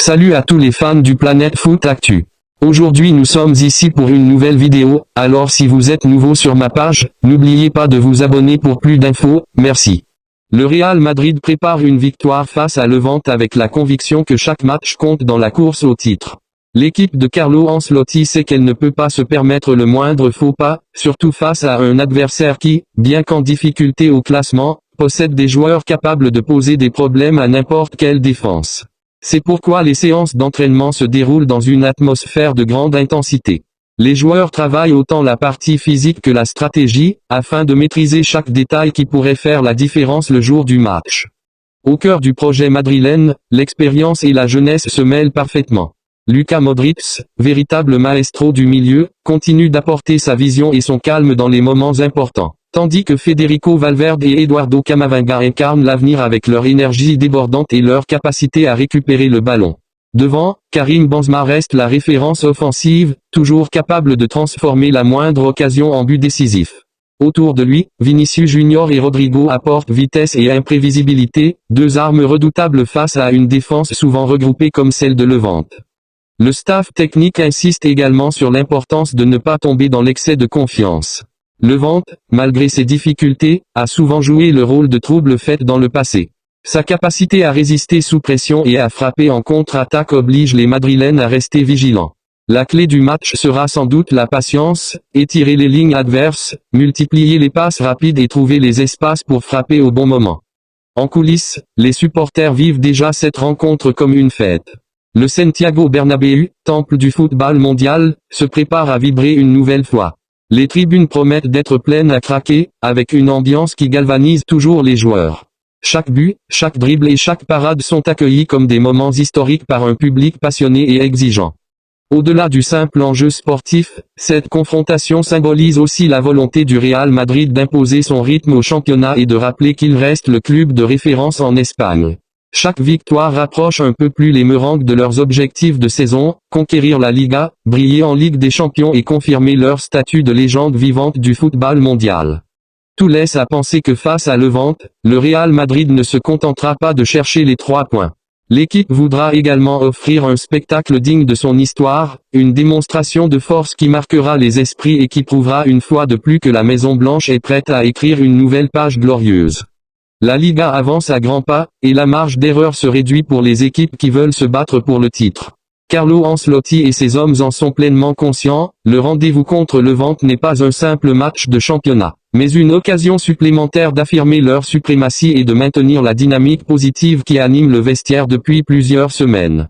Salut à tous les fans du Planète Foot Actu. Aujourd'hui nous sommes ici pour une nouvelle vidéo, alors si vous êtes nouveau sur ma page, n'oubliez pas de vous abonner pour plus d'infos, merci. Le Real Madrid prépare une victoire face à Levante avec la conviction que chaque match compte dans la course au titre. L'équipe de Carlo Ancelotti sait qu'elle ne peut pas se permettre le moindre faux pas, surtout face à un adversaire qui, bien qu'en difficulté au classement, possède des joueurs capables de poser des problèmes à n'importe quelle défense. C'est pourquoi les séances d'entraînement se déroulent dans une atmosphère de grande intensité. Les joueurs travaillent autant la partie physique que la stratégie, afin de maîtriser chaque détail qui pourrait faire la différence le jour du match. Au cœur du projet madrilène, l'expérience et la jeunesse se mêlent parfaitement. Luka Modric, véritable maestro du milieu, continue d'apporter sa vision et son calme dans les moments importants. Tandis que Federico Valverde et Eduardo Camavinga incarnent l'avenir avec leur énergie débordante et leur capacité à récupérer le ballon. Devant, Karim Benzema reste la référence offensive, toujours capable de transformer la moindre occasion en but décisif. Autour de lui, Vinicius Junior et Rodrigo apportent vitesse et imprévisibilité, deux armes redoutables face à une défense souvent regroupée comme celle de Levante. Le staff technique insiste également sur l'importance de ne pas tomber dans l'excès de confiance. Levante, malgré ses difficultés, a souvent joué le rôle de trouble-fête dans le passé. Sa capacité à résister sous pression et à frapper en contre-attaque oblige les Madrilènes à rester vigilants. La clé du match sera sans doute la patience, étirer les lignes adverses, multiplier les passes rapides et trouver les espaces pour frapper au bon moment. En coulisses, les supporters vivent déjà cette rencontre comme une fête. Le Santiago Bernabéu, temple du football mondial, se prépare à vibrer une nouvelle fois. Les tribunes promettent d'être pleines à craquer, avec une ambiance qui galvanise toujours les joueurs. Chaque but, chaque dribble et chaque parade sont accueillis comme des moments historiques par un public passionné et exigeant. Au-delà du simple enjeu sportif, cette confrontation symbolise aussi la volonté du Real Madrid d'imposer son rythme au championnat et de rappeler qu'il reste le club de référence en Espagne. Chaque victoire rapproche un peu plus les Merengues de leurs objectifs de saison, conquérir la Liga, briller en Ligue des Champions et confirmer leur statut de légende vivante du football mondial. Tout laisse à penser que face à Levante, le Real Madrid ne se contentera pas de chercher les 3 points. L'équipe voudra également offrir un spectacle digne de son histoire, une démonstration de force qui marquera les esprits et qui prouvera une fois de plus que la Maison Blanche est prête à écrire une nouvelle page glorieuse. La Liga avance à grands pas, et la marge d'erreur se réduit pour les équipes qui veulent se battre pour le titre. Carlo Ancelotti et ses hommes en sont pleinement conscients, le rendez-vous contre Levante n'est pas un simple match de championnat, mais une occasion supplémentaire d'affirmer leur suprématie et de maintenir la dynamique positive qui anime le vestiaire depuis plusieurs semaines.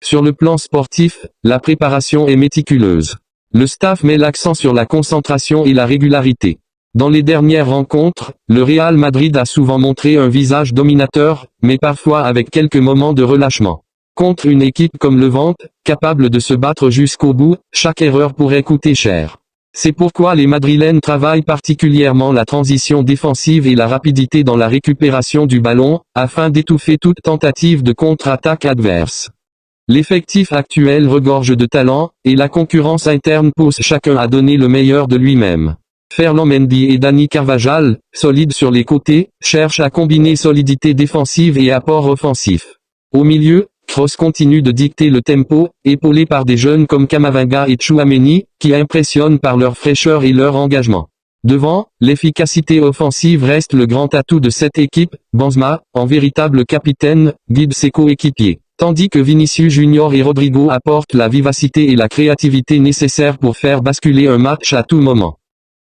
Sur le plan sportif, la préparation est méticuleuse. Le staff met l'accent sur la concentration et la régularité. Dans les dernières rencontres, le Real Madrid a souvent montré un visage dominateur, mais parfois avec quelques moments de relâchement. Contre une équipe comme Levante, capable de se battre jusqu'au bout, chaque erreur pourrait coûter cher. C'est pourquoi les Madrilènes travaillent particulièrement la transition défensive et la rapidité dans la récupération du ballon, afin d'étouffer toute tentative de contre-attaque adverse. L'effectif actuel regorge de talent, et la concurrence interne pousse chacun à donner le meilleur de lui-même. Ferland Mendy et Dani Carvajal, solides sur les côtés, cherchent à combiner solidité défensive et apport offensif. Au milieu, Kroos continue de dicter le tempo, épaulé par des jeunes comme Camavinga et Tchouaméni, qui impressionnent par leur fraîcheur et leur engagement. Devant, l'efficacité offensive reste le grand atout de cette équipe, Benzema, en véritable capitaine, guide ses coéquipiers. Tandis que Vinicius Junior et Rodrigo apportent la vivacité et la créativité nécessaires pour faire basculer un match à tout moment.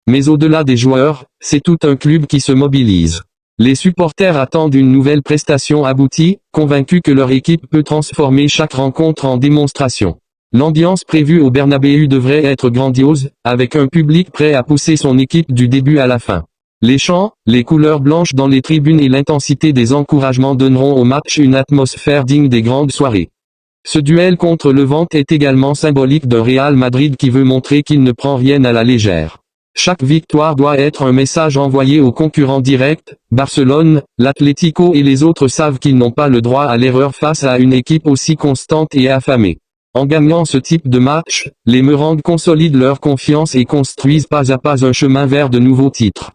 Mais au-delà des joueurs, c'est tout un club qui se mobilise. Les supporters attendent une nouvelle prestation aboutie, convaincus que leur équipe peut transformer chaque rencontre en démonstration. L'ambiance prévue au Bernabéu devrait être grandiose, avec un public prêt à pousser son équipe du début à la fin. Les chants, les couleurs blanches dans les tribunes et l'intensité des encouragements donneront au match une atmosphère digne des grandes soirées. Ce duel contre Levante est également symbolique d'un Real Madrid qui veut montrer qu'il ne prend rien à la légère. Chaque victoire doit être un message envoyé aux concurrents directs, Barcelone, l'Atlético et les autres savent qu'ils n'ont pas le droit à l'erreur face à une équipe aussi constante et affamée. En gagnant ce type de match, les Merengues consolident leur confiance et construisent pas à pas un chemin vers de nouveaux titres.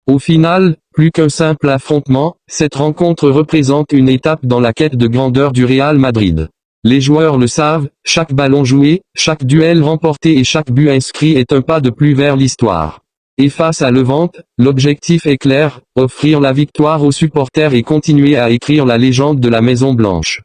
Au final, plus qu'un simple affrontement, cette rencontre représente une étape dans la quête de grandeur du Real Madrid. Les joueurs le savent, chaque ballon joué, chaque duel remporté et chaque but inscrit est un pas de plus vers l'histoire. Et face à Levante, l'objectif est clair, offrir la victoire aux supporters et continuer à écrire la légende de la Maison Blanche.